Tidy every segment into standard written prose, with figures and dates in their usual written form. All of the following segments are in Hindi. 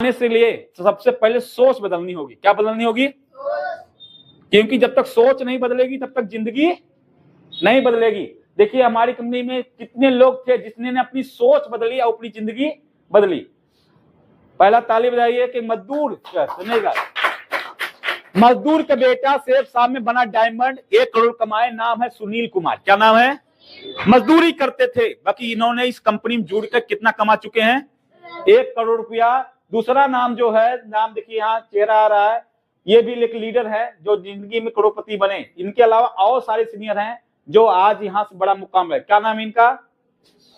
पाने से लिए तो सबसे पहले सोच बदलनी होगी। क्या बदलनी होगी? क्योंकि जब तक सोच नहीं बदलेगी तब तक जिंदगी नहीं बदलेगी। देखिए हमारी कंपनी में कितने लोग थे जिसने अपनी सोच बदली और अपनी जिंदगी बदली। पहला ताली बजाइए कि मजदूर सुनेगा, मजदूर का बेटा सेफ साहब में बना डायमंड, 1 करोड़ कमाए, नाम है सुनील कुमार। क्या नाम है? मजदूरी करते थे, बाकी इन्होंने इस कंपनी में जुड़कर कितना कमा चुके हैं? 1 करोड़ रुपया। दूसरा नाम जो है, नाम देखिए यहाँ चेहरा आ रहा है, ये भी एक लीडर है जो जिंदगी में करोड़पति बने। इनके अलावा और सारे सीनियर हैं जो आज यहाँ से बड़ा मुकाम है। क्या नाम है इनका?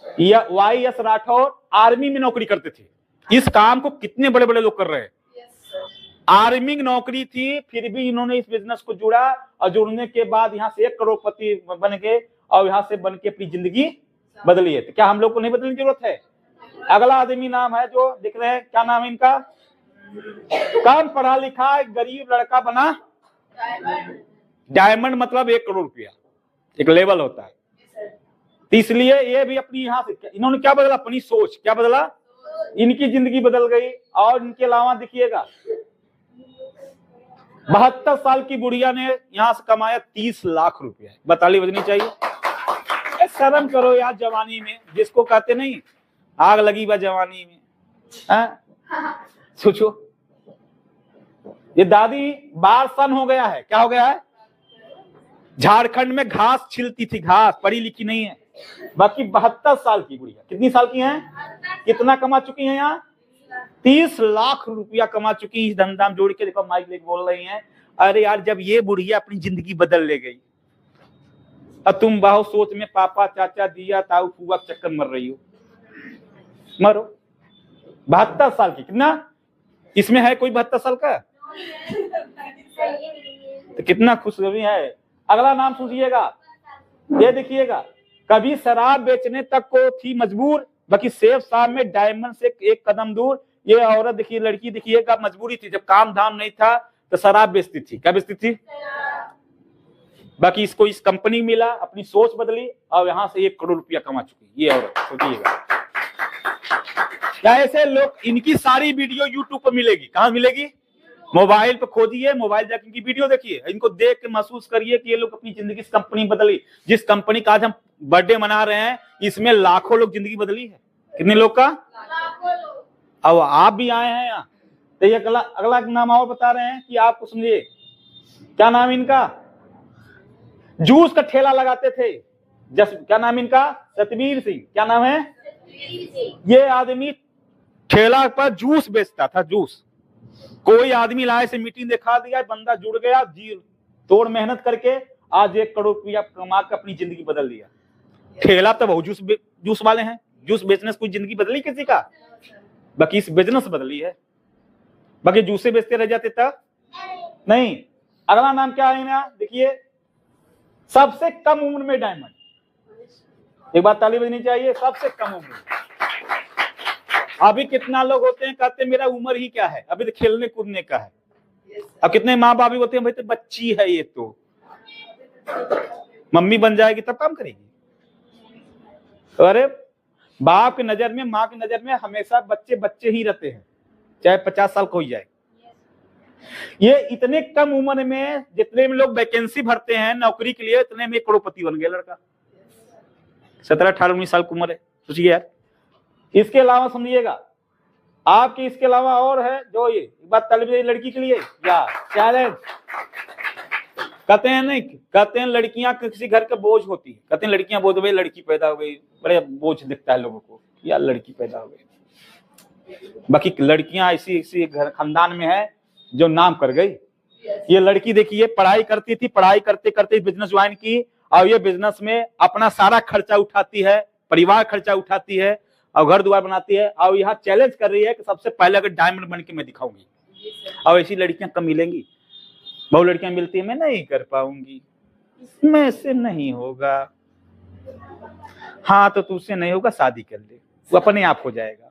YS राठौर। आर्मी में नौकरी करते थे। इस काम को कितने बड़े बड़े लोग कर रहे हैं। आर्मी की नौकरी थी, फिर भी इन्होंने इस बिजनेस को जुड़ा और जुड़ने के बाद यहाँ से 1 करोड़पति बन गए और यहाँ से बन के अपनी जिंदगी बदली है। तो क्या हम लोग को नहीं बदलने की जरूरत है? अगला आदमी नाम है जो दिख रहे हैं, क्या नाम है इनका? कम पढ़ा लिखा एक गरीब लड़का बना डायमंड, मतलब 1 करोड़ रुपया एक लेवल होता है। तो इसलिए ये भी अपनी यहाँ से इन्होंने क्या बदला? अपनी सोच। क्या बदला? इनकी जिंदगी बदल गई। और इनके अलावा देखिएगा 72 साल की बुढ़िया ने यहाँ से कमाया 30 लाख रुपया। बताली बजनी चाहिए। शर्म करो यार, जवानी में जिसको कहते नहीं आग लगी बा जवानी में। सोचो, ये दादी बारसन हो गया है। क्या हो गया है? झारखंड में घास छिलती थी, घास, पढ़ी लिखी नहीं है। बाकी 72 साल की बुढ़िया कितनी साल की हैं? कितना कमा चुकी हैं? यहाँ 30 लाख रुपया कमा चुकी। इस धंधा में जोड़ के देखो, माइक लेके बोल रही हैं। अरे यार, जब ये बुढ़िया अपनी जिंदगी बदल ले गई, अब तुम बहुत सोच में पापा चाचा दिया ताऊ फुआ चक्कर मर रही हो। मरो। 72 साल की, कितना इसमें है? कोई 72 साल का? तो कितना खुशखबरी है। अगला नाम सुनिएगा, ये देखिएगा, कभी शराब बेचने तक को थी मजबूर, बाकी सेफ साहब में डायमंड से 1 कदम दूर। ये औरत देखिए, लड़की देखिएगा, मजबूरी थी, जब काम धाम नहीं था तो शराब बेचती थी। क्या बेचती थी? बाकी इसको इस कंपनी मिला, अपनी सोच बदली और यहां से 1 करोड़ रुपया कमा चुकी ये औरत। सोचिएगा, क्या ऐसे लोग, इनकी सारी वीडियो यूट्यूब पर मिलेगी। कहां मिलेगी? मोबाइल पे खोजिए, मोबाइल जाकर इनकी वीडियो देखिए, इनको देख के महसूस करिए कि ये लोग अपनी जिंदगी इस कंपनी बदली। जिस कंपनी का आज हम बर्थडे मना रहे हैं, इसमें लाखों लोग जिंदगी बदली है। कितने लोग का? अब आप भी आए हैं यहाँ। तो ये अगला नाम और बता रहे हैं कि आपको समझिए, क्या नाम इनका? जूस का ठेला लगाते थे। क्या नाम इनका? सतबीर सिंह। क्या नाम है? ये आदमी ठेला पर जूस बेचता था, जूस। कोई आदमी लाए से मीटिंग दिखा दिया, बंदा जुड़ गया, जी तोड़ मेहनत करके आज 1 करोड़ रुपया कमा कर अपनी जिंदगी बदल लिया। ठेला तो बहुत जूस वाले हैं, जूस बेचने से कोई जिंदगी बदली किसी का? बाकी इस बिजनेस बदली है। बाकी जूसे बेचते रह जाते तब नहीं। अगला नाम क्या है ना, देखिए, सबसे कम उम्र में डायमंड। एक बात ताली बजनी चाहिए, सबसे कम उम्र। अभी कितना लोग होते हैं कहते हैं मेरा उम्र ही क्या है, अभी तो खेलने कूदने का है। अब कितने माँ बाप भी होते हैं, भाई तो बच्ची है ये, तो मम्मी बन जाएगी तब काम करेगी। अरे बाप की नजर में, माँ की नजर में हमेशा बच्चे बच्चे ही रहते हैं, चाहे 50 साल को हो जाए। ये इतने कम उम्र में जितने में लोग वैकेंसी भरते हैं नौकरी के लिए, इतने में करोड़पति बन गया लड़का। 17, 18, 19 साल की उम्र है। सोचिए यार। इसके अलावा समझिएगा, आपके इसके अलावा और है जो ये बात तालिब लड़की के लिए या चैलेंज कहते हैं, नहीं कहते हैं लड़कियां किसी घर के बोझ होती है। कहते हैं लड़कियां बोझ, भाई लड़की पैदा हो गई, बड़े बोझ दिखता है लोगों को, यार लड़की पैदा हो गई। बाकी लड़कियां ऐसी घर खानदान में है जो नाम कर गई। ये लड़की देखिए, पढ़ाई करती थी, पढ़ाई करते करते बिजनेस ज्वाइन की और ये बिजनेस में अपना सारा खर्चा उठाती है, परिवार खर्चा उठाती है और घर द्वार बनाती है और यहाँ चैलेंज कर रही है कि सबसे पहले अगर डायमंड बन के मैं दिखाऊंगी। और ऐसी लड़कियां कम मिलेंगी, बहुत लड़कियां मिलती है, मैं नहीं कर पाऊंगी, मैं से नहीं होगा। हाँ तो तुझसे नहीं होगा, शादी कर ले, वो अपने आप हो जाएगा।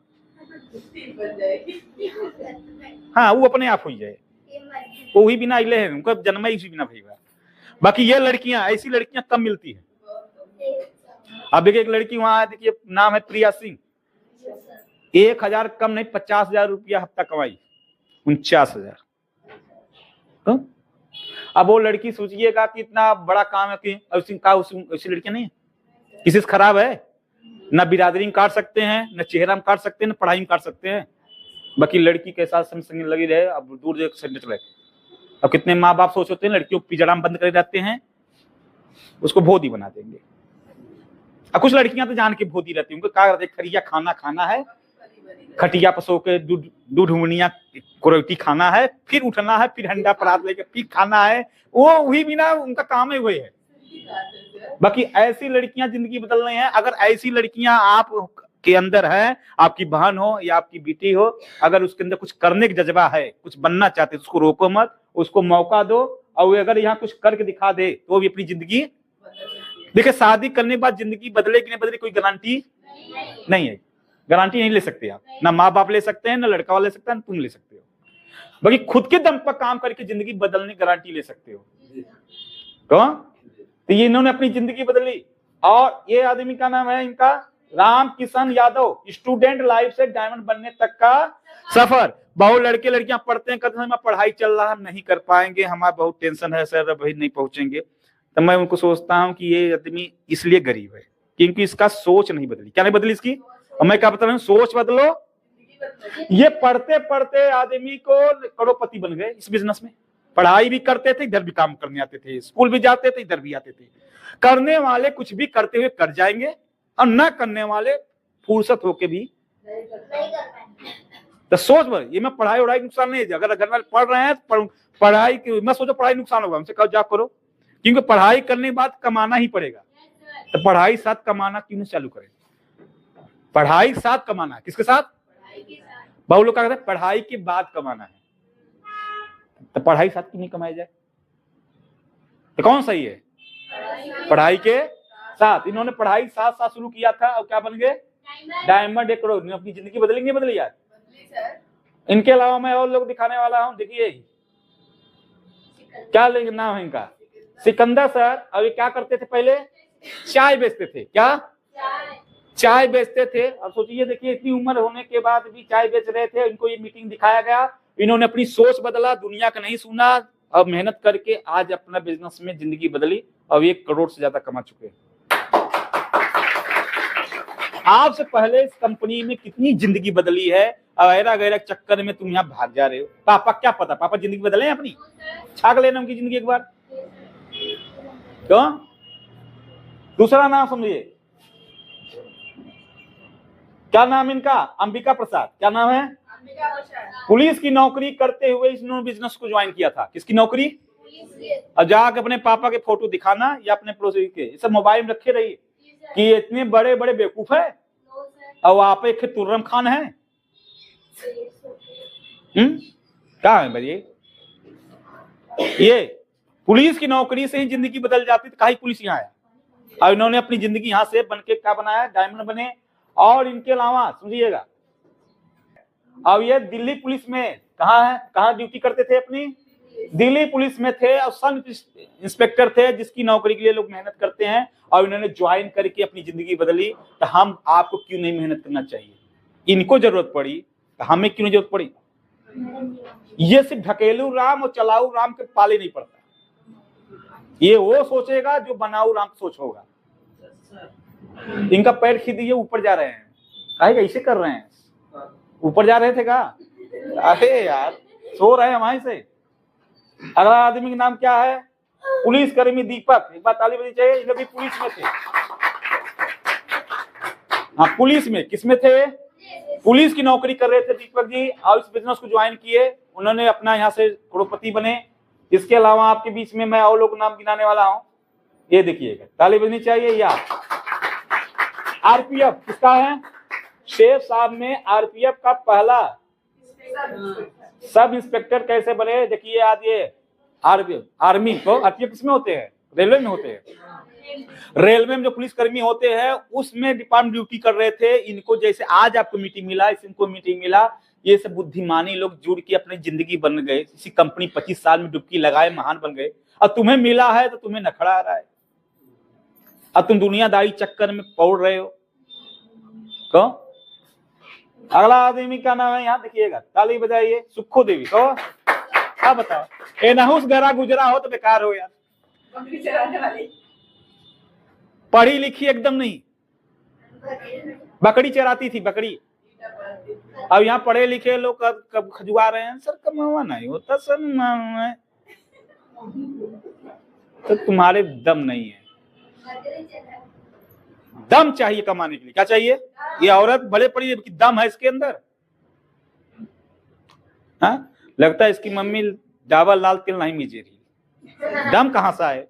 हाँ वो अपने आप हो जाए, वो ही बिना इले है, उनका जन्म ही बिना भैया। बाकी ये लड़कियां, ऐसी लड़कियां कम मिलती है। अब एक लड़की वहां देखिए, नाम है प्रिया सिंह। 1,000 कम नहीं, 50,000 रुपया हफ्ता कमाई, 49,000। अब वो लड़की सोचिएगा कि इतना बड़ा काम है कि ऐसी लड़कियां नहीं है, किसी से खराब है, ना बिरादरी में काट सकते हैं, न चेहरा में काट सकते हैं, न पढ़ाई में काट सकते हैं। बाकी लड़की के साथ संग लगी रहे, अब दूर से चले। अब कितने माँ बाप सोच होते हैं लड़कियों को पिजड़ा में बंद कर रहते हैं, उसको भोदी बना देंगे। अब कुछ लड़कियां तो जान के भोदी रहती हैं, उनको क्या करते, खरिया खाना खाना है, खटिया पर सो के दूध हुमनिया रोटी खाना है, फिर उठना है, फिर हंडा परात लेके फिर खाना है, वो वही बिना उनका काम ही वही है। बाकी ऐसी लड़कियां जिंदगी बदल रही हैं। अगर ऐसी लड़कियां आप के अंदर है, आपकी बहन हो या आपकी बेटी हो, अगर उसके अंदर कुछ करने का जज्बा है, कुछ बनना चाहते, उसको रोको मत, उसको मौका दो। और अगर यहाँ कुछ करके दिखा दे तो भी अपनी जिंदगी, देखिए शादी करने के बाद जिंदगी बदले कि नहीं बदले कोई गारंटी नहीं है, गारंटी नहीं ले सकते आप, ना माँ बाप ले सकते हैं, ना लड़का वाला ले सकता है, ना तुम ले सकते हो। बाकी खुद के दम पर काम करके जिंदगी बदलने की गारंटी ले सकते हो। तो ये इन्होंने अपनी जिंदगी बदली। और ये आदमी का नाम है इनका राम किशन यादव, स्टूडेंट लाइफ से डायमंड बनने तक का सफर। बहुत लड़के लड़कियां पढ़ते हैं, कहते हैं पढ़ाई चल रहा हम नहीं कर पाएंगे, हमारा बहुत टेंशन है सर, भाई नहीं पहुंचेंगे। तो मैं उनको सोचता हूं कि ये आदमी इसलिए गरीब है क्योंकि इसका सोच नहीं बदली। क्या नहीं बदली इसकी? और मैं क्या बता रहा हूँ, सोच बदलो। ये पढ़ते पढ़ते आदमी को करोड़पति बन गए इस बिजनेस में। पढ़ाई भी करते थे, इधर भी काम करने आते थे, स्कूल भी जाते थे, इधर भी आते थे। करने वाले कुछ भी करते हुए कर जाएंगे, और न करने वाले फुर्सत होके भी तो सोच बर। ये मैं पढ़ाई वढ़ाई नुकसान नहीं है, अगर घर वाले पढ़ रहे हैं तो पढ़ाई की मैं सोचो पढ़ाई नुकसान होगा, हमसे कहो जा करो, क्योंकि पढ़ाई करने के बाद कमाना ही पड़ेगा। तो पढ़ाई साथ कमाना क्यों नहीं चालू करें? पढ़ाई साथ कमाना है, किसके साथ? बहुत लोग क्या कहते हैं पढ़ाई के बाद कमाना है, तो पढ़ाई साथ क्यों नहीं कमाई जाए? तो कौन सही है? पढ़ाई के साथ। इन्होंने पढ़ाई साथ साथ शुरू किया था और क्या बन गए? डायमंड 1 करोड़। अपनी जिंदगी बदली नहीं बदली यार? इनके अलावा मैं और लोग दिखाने वाला हूं, देखिए क्या नाम है इनका, सिकंदर सर। अभी क्या करते थे, पहले चाय बेचते थे। क्या? चाय बेचते थे। अब सोचिए, देखिए इतनी उम्र होने के बाद भी चाय बेच रहे थे। इनको ये मीटिंग दिखाया गया, इन्होंने अपनी सोच बदला, दुनिया का नहीं सुना, अब मेहनत करके आज अपना बिजनेस में जिंदगी बदली, अब 1 करोड़ से ज्यादा कमा चुके हैं। आपसे पहले इस कंपनी में कितनी जिंदगी बदली है, अगैरा गैरा चक्कर में तुम यहाँ भाग जा रहे हो। पापा क्या पता, पापा जिंदगी बदले हैं अपनी, छाग लेना उनकी जिंदगी एक बार। तो दूसरा नाम समझिए, क्या नाम इनका? अंबिका प्रसाद। क्या नाम है? पुलिस की नौकरी करते हुए इन्होंने बिजनेस को ज्वाइन किया था। किसकी नौकरी? और जाके अपने पापा के फोटो दिखाना या अपने पड़ोसी के, सब मोबाइल में रखे रहिए कि इतने बड़े बड़े बेवकूफ है और वहां पे एक तुर्रम खान है। क्या है भाई? ये पुलिस की नौकरी से ही जिंदगी बदल जाती, तो काहे पुलिस यहाँ आया। और इन्होंने अपनी जिंदगी यहाँ से बन के क्या बनाया, डायमंड बने। और इनके अलावा सुनिएगा, अब ये दिल्ली पुलिस में कहाँ है, कहाँ ड्यूटी करते थे अपनी? दिल्ली पुलिस में थे और सब इंस्पेक्टर थे, जिसकी नौकरी के लिए लोग मेहनत करते हैं। और इन्होंने ज्वाइन करके अपनी जिंदगी बदली। तो हम आपको क्यों नहीं मेहनत करना चाहिए? इनको जरूरत पड़ी तो हमें क्यों नहीं जरूरत पड़ी? ये सिर्फ ढकेलू राम और चलाऊ राम के पाले नहीं पड़ता, ये वो सोचेगा जो बनाऊ राम सोच होगा। इनका पैर खींचिए, ऊपर जा रहे हैं, काहे ऐसे कर रहे हैं? ऊपर जा रहे थे का? अरे यार सो रहे हैं वहीं से। अगला आदमी का नाम क्या है? पुलिस कर्मी दीपक। एक बार ताली बजनी चाहिए, ये भी पुलिस में थे। हाँ, पुलिस में। किसमें थे? पुलिस की नौकरी कर रहे थे दीपक जी, और इस बिजनेस को ज्वाइन किए। उन्होंने अपना यहाँ से करोड़पति बने। इसके अलावा आपके बीच में मैं और लोग नाम गिनाने वाला हूँ, ये देखिएगा, ताली बजनी चाहिए। या आरपीएफ किसका है? शेख साहब में आरपीएफ का पहला सब इंस्पेक्टर कैसे बने, देखिए। आज ये आरपीएफ, आर्मी को आरपीएफ किसमें होते हैं? रेलवे में होते हैं। रेलवे में जो पुलिस कर्मी होते हैं उसमें डिपार्टमेंट ड्यूटी कर रहे थे। इनको जैसे आज आपको मीटिंग मिला, इनको मीटिंग मिला, ये सब बुद्धिमानी लोग जुड़ के अपनी जिंदगी बन गए। इसी कंपनी 25 साल में डुबकी लगाए महान बन गए। और तुम्हें मिला है तो तुम्हें नखड़ा आ रहा है, और तुम दुनियादारी चक्कर में पौड़ रहे हो। क्यों? अगला आदमी का नाम है, यहाँ देखिएगा, ताली बजाइए, सुखो देवी। तो क्या बताओ, ए नहुस गरा गुजरा हो तो बेकार हो यार। बकरी चराने वाली, पढ़ी लिखी एकदम नहीं, बकरी चराती थी बकरी। अब यहाँ पढ़े लिखे लोग कब खजुआ रहे हैं, सर कमावा नहीं होता सर, तो तुम्हारे दम नहीं है। दम चाहिए कमाने के लिए। क्या चाहिए? ये औरत भले पड़ी, दम है इसके अंदर। हाँ, लगता है इसकी मम्मी डाबर लाल तिल नहीं मिजे रही। दम कहाँ से आए?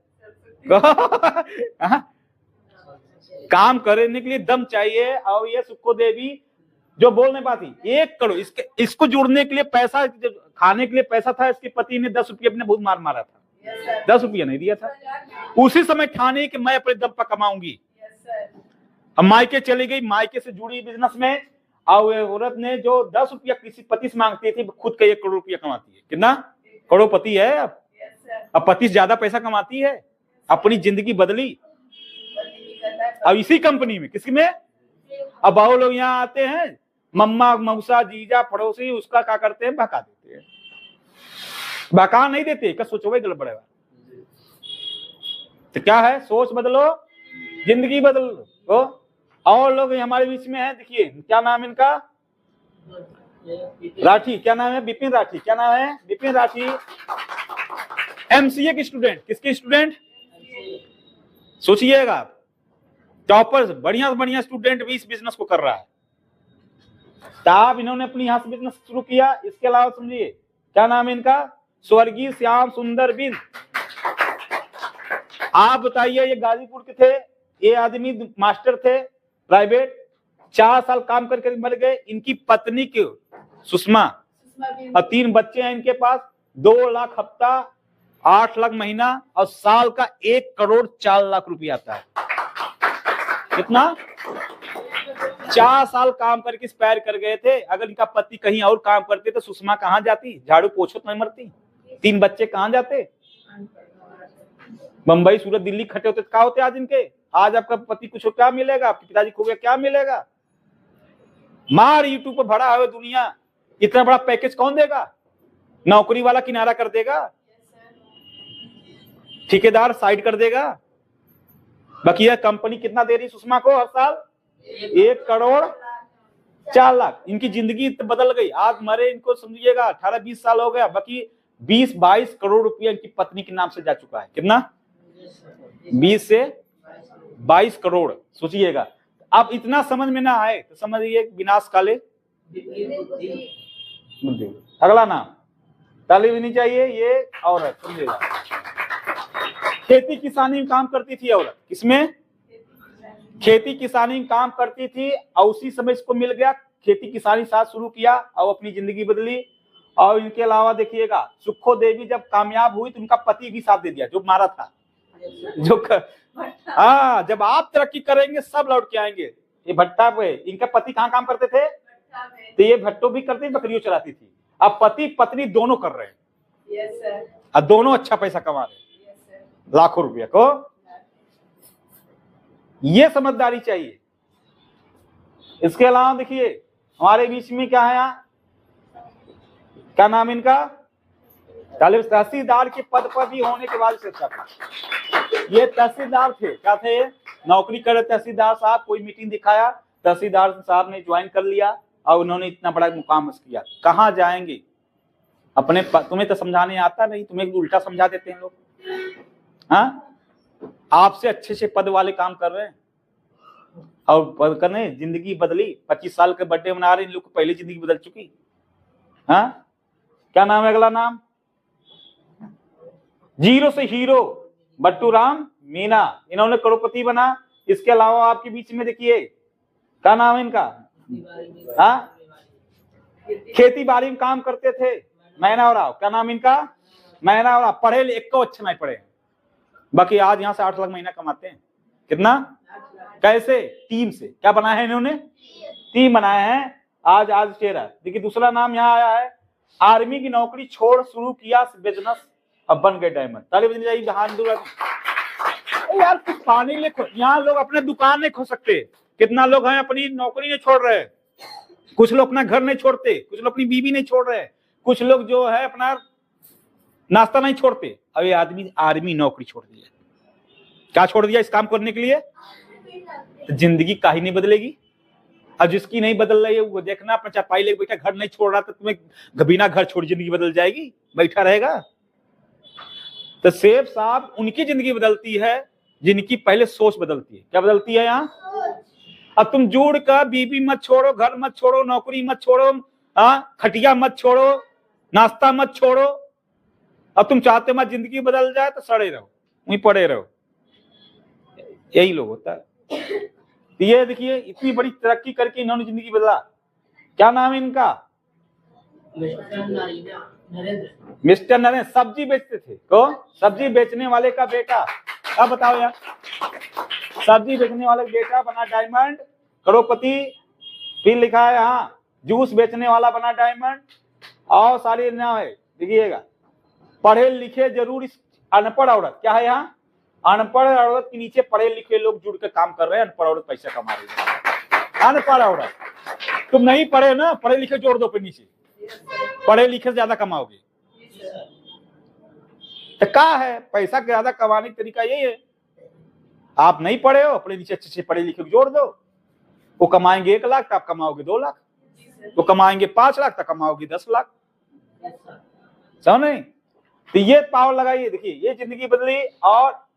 काम करने के लिए दम चाहिए। और ये सुखो देवी जो बोल नहीं पाती, 1 करोड़ इसको जुड़ने के लिए पैसा, खाने के लिए पैसा था। इसके पति ने 10 रुपये अपने बहुत मारा था, 10 रुपया नहीं दिया था। उसी समय ठानी कि मैं अपने दम पर कमाऊंगी। अब मायके चली गई, मायके से जुड़ी बिजनेस में। और औरत ने जो 10 रुपया किसी पति से मांगती थी, खुद का 1 करोड़ रुपया कमाती है। कितना? करोड़पति है अब पति से ज्यादा पैसा कमाती है। अपनी जिंदगी बदली। अब इसी कंपनी में, किसी में, अब बहुत लोग यहाँ आते हैं, मम्मा मौसा जीजा पड़ोसी, उसका क्या करते हैं, भगा देते हैं। भगा नहीं देते, क्या सोचो भाई गड़बड़ है। तो क्या है, सोच बदलो, जिंदगी बदलो। और लोग हमारे बीच में है, देखिए क्या नाम इनका, राठी। क्या नाम है? बिपिन राठी। क्या नाम है? बिपिन राठी। एमसीए की स्टूडेंट। किसकी स्टूडेंट? सोचिएगा, टॉपर्स, बढ़िया बढ़िया स्टूडेंट भी इस बिजनेस को कर रहा है। तब इन्होंने अपनी यहां से बिजनेस शुरू किया। इसके अलावा समझिए, क्या नाम है इनका? स्वर्गीय श्याम सुंदर बिंद। आप बताइए, ये गाजीपुर के थे। ये आदमी मास्टर थे प्राइवेट, 4 साल काम करके मर गए। इनकी पत्नी की सुषमा और 3 बच्चे हैं इनके पास। 2 लाख हफ्ता, 8 लाख महीना, और साल का 1 करोड़ 4 लाख रुपया आता है। कितना? 4 साल काम करके एक्सपायर कर गए थे। अगर इनका पति कहीं और काम करते तो सुषमा कहां जाती? झाड़ू पोछो तो नहीं मरती। 3 बच्चे कहां जाते? बंबई सूरत दिल्ली खटे होते, क्या होते आज इनके? आज आपका पति कुछ क्या मिलेगा? आपके पिताजी को क्या मिलेगा? मार यूट्यूब पर भरा है दुनिया, इतना बड़ा पैकेज कौन देगा? नौकरी वाला किनारा कर देगा, ठेकेदार साइड कर देगा। बाकी यह कंपनी कितना दे रही सुषमा को हर साल? 1 करोड़ 4 लाख। इनकी जिंदगी बदल गई। आज मरे इनको समझिएगा 18-20 साल हो गया, बाकी 20-22 करोड़ रुपया इनकी पत्नी के नाम से जा चुका है। कितना? 20 से 22 करोड़। सोचिएगा। अब इतना समझ में ना आए तो समझिए विनाश काले। अगला नाम ताली भी नहीं चाहिए। ये औरत, समझिएगा, खेती किसानी में काम करती थी औरत। किसमें? खेती किसानी में काम करती थी। और उसी समय इसको मिल गया, खेती किसानी साथ शुरू किया और अपनी जिंदगी बदली। और इनके अलावा देखिएगा, सुखो देवी जब कामयाब हुई तो उनका पति भी साथ दे दिया, जो मारा था। हाँ, जब आप तरक्की करेंगे सब लौट के आएंगे। ये भट्टा पे इनका पति कहाँ काम करते थे? तो ये भट्टो भी करती, बकरियों चराती थी। अब पति पत्नी दोनों कर रहे हैं और दोनों अच्छा पैसा कमा रहे हैं, लाखों रुपया को। ये समझदारी चाहिए। इसके अलावा देखिए, हमारे बीच में क्या है यहाँ, क्या नाम इनका? तहसीलदार के पद पर भी होने के बाद से अच्छा था। ये तहसीलदार थे। क्या थे? नौकरी कर रहे तहसीलदार साहब। कोई मीटिंग दिखाया, तहसीलदार साहब ने ज्वाइन कर लिया और उन्होंने इतना बड़ा मुकाम किया। कहाँ जाएंगे? अपने तुम्हें तो समझाने आता नहीं, तुम्हें उल्टा समझा देते हैं लोग। हाँ, आपसे अच्छे से पद वाले काम कर रहे हैं और पद करने जिंदगी बदली। 25 साल के बर्थडे मना रहे हैं, इन लोग को पहले जिंदगी बदल चुकी। हाँ, क्या नाम है अगला नाम? जीरो से हीरो बट्टू राम मीना। इन्होंने करोड़पति बना। इसके अलावा आपके बीच में देखिए, क्या नाम है इनका? हाँ, खेती बाड़ी में काम करते थे, मैना और राव। क्या नाम इनका? मैना और राव। पढ़े एक को अच्छा नहीं पढ़े, बाकी आज यहाँ से 8 लाख महीना कमाते हैं। कितना? कैसे? टीम से। क्या बनाया है इन्होंने? टीम बनाए हैं। आज चेहरा देखिए। दूसरा नाम यहाँ आया है, आर्मी की नौकरी छोड़ शुरू किया बिजनेस, अब बन गए डायमंड। ताली बजनी चाहिए। यार कुछ पाने के लिए यहाँ लोग अपने दुकान नहीं खो सकते। कितना लोग हैं अपनी नौकरी नहीं छोड़ रहे, कुछ लोग अपना घर नहीं छोड़ते, कुछ लोग अपनी बीवी नहीं छोड़ रहे, कुछ लोग जो है अपना नाश्ता नहीं छोड़ते। अब ये आदमी आर्मी नौकरी छोड़ दिया, क्या छोड़ दिया इस काम करने के लिए? तो जिंदगी काहे नहीं बदलेगी? और जिसकी नहीं बदल रही है वो देखना, अपना चारपाई लेके बैठा, घर नहीं छोड़ रहा, तो तुम्हें बिना घर छोड़ जिंदगी बदल जाएगी? बैठा रहेगा? तो सेठ साहब उनकी जिंदगी बदलती है जिनकी पहले सोच बदलती है। क्या बदलती है यहाँ? अब तुम जुड़ कर बीबी मत छोड़ो, घर मत छोड़ो, नौकरी मत छोड़ो, खटिया मत छोड़ो, नाश्ता मत छोड़ो। अब तुम चाहते मत जिंदगी बदल जाए तो सड़े रहो, वहीं पड़े रहो। यही लोग होता है। ये देखिए इतनी बड़ी तरक्की करके इन्होंने जिंदगी बदला। क्या नाम है इनका? मिस्टर नरेंद्र। सब्जी बेचते थे। कौन? सब्जी बेचने वाले का बेटा। अब बताओ यार, सब्जी बेचने वाले का बेटा बना डायमंड करोड़पति। फिर लिखा है यहाँ जूस बेचने वाला बना डायमंड। और सारी नाम है, देखिएगा पढ़े लिखे जरूर। इस अनपढ़ औरत क्या है यहाँ? अनपढ़ औरत के नीचे पढ़े लिखे लोग जुड़ के काम कर रहे हैं। अनपढ़ औरत पैसा कमा रही है। अनपढ़ औरत, तुम नहीं पढ़े ना, पढ़े लिखे जोड़ दो पे नीचे, पढ़े लिखे से ज्यादा कमाओगे। तो क्या है, पैसा ज्यादा कमाने का तरीका यही है। आप नहीं पढ़े हो, अपने नीचे अच्छे पढ़े लिखे जोड़ दो। वो कमाएंगे 1 लाख तो आप कमाओगे 2 लाख। वो कमाएंगे 5 लाख तो कमाओगे 10 लाख। समझ नहीं? तो ये पावर लगाइए। देखिए ये जिंदगी बदली। और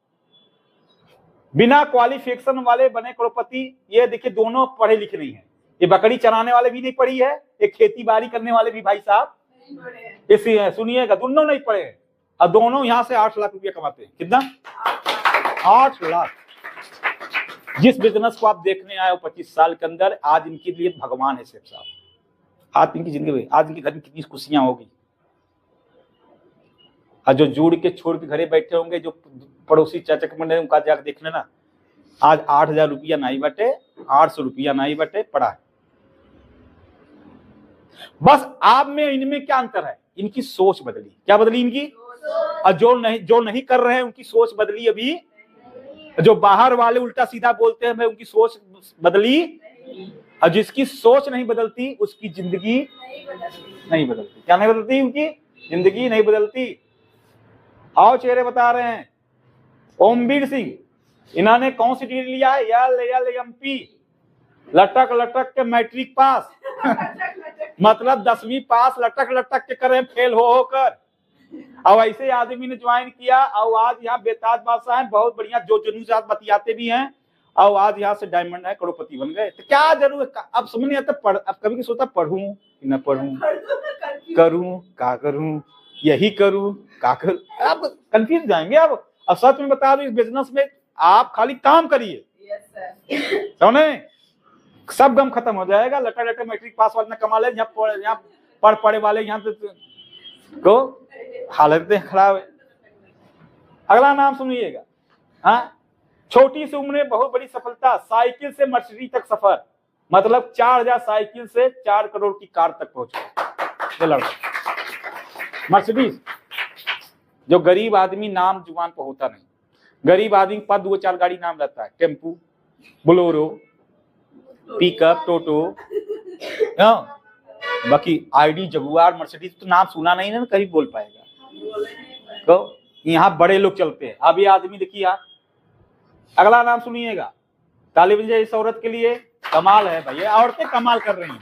बिना क्वालिफिकेशन वाले बने करोड़पति। ये देखिए दोनों पढ़े लिखे नहीं है। ये बकरी चराने वाले भी नहीं पढ़ी है, ये खेती बाड़ी करने वाले भी भाई साहब इसी है। सुनिएगा, दोनों नहीं पढ़े हैं और दोनों यहाँ से 8 लाख रुपया कमाते हैं। कितना? 8 लाख। जिस बिजनेस को आप देखने आए हो 25 साल के अंदर, आज इनके लिए भगवान है सेठ साहब। आज इनकी जिंदगी में, आज इनके घर में कितनी खुशियां होगी। और जो जुड़ के छोड़ के घरे बैठे होंगे, जो पड़ोसी चाचा के मंडे उनका जाकर देख लेना, आज 8,000 रुपया नहीं बटे, 800 रुपया नहीं बटे पड़ा है। बस आप में इनमें क्या अंतर है? इनकी सोच बदली। क्या बदली इनकी? और जो नहीं कर रहे हैं उनकी सोच बदली अभी। जो बाहर वाले उल्टा सीधा बोलते हैं, मैं उनकी सोच बदली। और जिसकी सोच नहीं बदलती उसकी जिंदगी नहीं बदलती। क्या नहीं बदलती? उनकी जिंदगी नहीं बदलती। आओ चेहरे बता रहे हैं। ओमवीर सिंह, इन्होंने कौन सी डिग्री लिया है? LLMP, लटक लटक के मैट्रिक पास। मतलब 10वीं पास लटक लटक के करे, फेल हो होकर। अब ऐसे आदमी ने ज्वाइन किया और आज यहाँ बेताज बादशाह हैं, बहुत बढ़िया जो जुनून साथ बतियाते भी हैं। और आज यहाँ से डायमंड है, करोड़पति बन गए। तो क्या जरूरत? अब समझ नहीं आता। अब कभी भी सोचता पढ़ूं कि न पढ़ूं, करूं क्या करूं, यही करूं क्या करूं। अब कंफ्यूज जाएंगे। अब सच में बता दूं, इस बिजनेस में आप खाली काम करिए, समझे, सब गम खत्म हो जाएगा। लटा लटा मैट्रिक पास वाले कमा ले, यहाँ पढ़ पढ़े वाले यहाँ तो हालतें खराब है। अगला नाम सुनिएगा। हाँ, छोटी सी उम्र में बहुत बड़ी सफलता, साइकिल से मर्सिडीज तक सफर। मतलब 4,000 साइकिल से 4 करोड़ की कार तक पहुंचा ये लड़का। मर्सिडीज, जो गरीब आदमी नाम जुबान पर होता नहीं। गरीब आदमी के पास 2-4 गाड़ी नाम रहता है, टेम्पू, बोलेरो, पिकअप, टोटो। बाकी आईडी, जगुआर, मर्सिडीज तो नाम सुना नहीं ना, कभी बोल पाएगा। तो यहाँ बड़े लोग चलते हैं। अब ये आदमी देखिए, अगला नाम सुनिएगा। ताली बजाइए इस औरत के लिए। कमाल है भैया, औरतें कमाल कर रही हैं।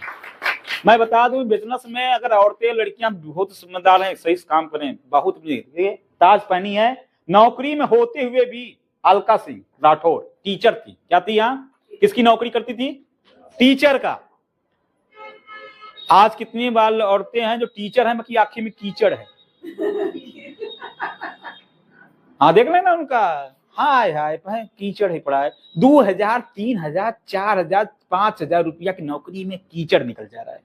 मैं बता दूं, बिजनेस में अगर औरतें लड़कियां बहुत समझदार हैं, सही काम करें, बहुत। ताज पहनी है। नौकरी में होते हुए भी अलका सिंह राठौर टीचर थी। क्या थी? यहाँ किसकी नौकरी करती थी? टीचर का। आज कितनी बार औरतें हैं जो टीचर हैं, बाकी आंखें में कीचड़ है। हाँ देख लेना उनका, हाय हाय कीचड़ ही पड़ा है। 2,000, 3,000, 4,000, 5,000 रुपया की नौकरी में कीचड़ निकल जा रहा है।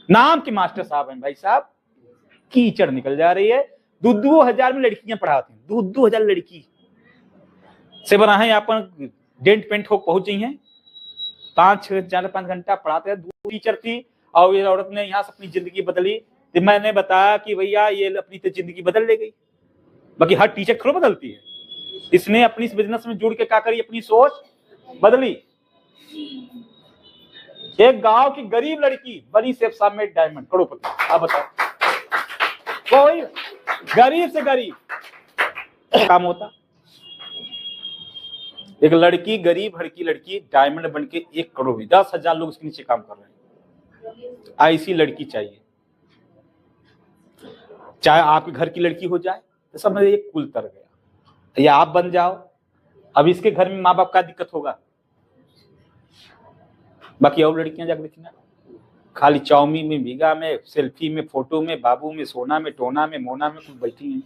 नाम के मास्टर साहब हैं भाई साहब, कीचड़ निकल जा रही है। 2,000 में लड़कियां पढ़ाती हैं। 2,000 लड़की से बना है यहाँ पर डेंट पेंट हो पहुंच गई हैं। 5 घंटा पढ़ाते हैं। 2 टीचर थी और ये औरत ने यहाँ से अपनी जिंदगी बदली। तो मैंने बताया कि भैया ये अपनी तो जिंदगी बदल ले गई, बाकी हर टीचर थोड़ा बदलती है। इसने अपनी इस बिजनेस में जुड़ के क्या करी, अपनी सोच बदली। एक गांव की गरीब लड़की बनी सेफ साहब में डायमंड करोड़पति। आप बताओ, कोई गरीब से गरीब काम होता। एक लड़की, गरीब हड़की लड़की डायमंड बन के 1 करोड़ में, 10,000 लोग उसके नीचे काम कर रहे हैं। ऐसी लड़की चाहिए। चाहे आपके घर की लड़की हो जाए तो सब में एक कुल तर गया, या आप बन जाओ। अब इसके घर में माँ बाप का दिक्कत होगा, बाकी और लड़कियां जाकर देखना, खाली चाउमीन में, भीगा में, सेल्फी में, फोटो में, बाबू में, सोना में, टोना में, मोना में कुछ बैठी हैं।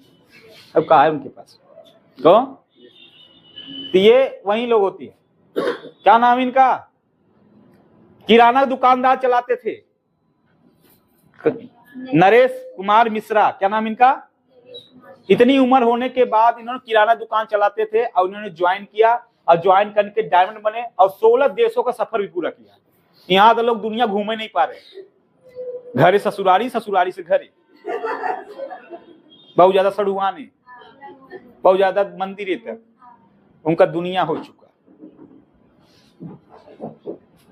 अब कहा है उनके पास तो ये वही लोग होती है। क्या नाम इनका? किराना दुकानदार चलाते थे, नरेश कुमार मिश्रा। क्या नाम इनका? इतनी उम्र होने के बाद इन्होंने किराना दुकान चलाते थे और इन्होंने ज्वाइन किया और ज्वाइन करके डायमंड बने और 16 देशों का सफर भी पूरा किया। यहाँ तो लोग दुनिया घूमे नहीं पा रहे, घरे ससुरारी, ससुरारी से घरे। बहुत ज्यादा सड़ुआन है, बहुत ज्यादा मंदिर है, तक उनका दुनिया हो चुका।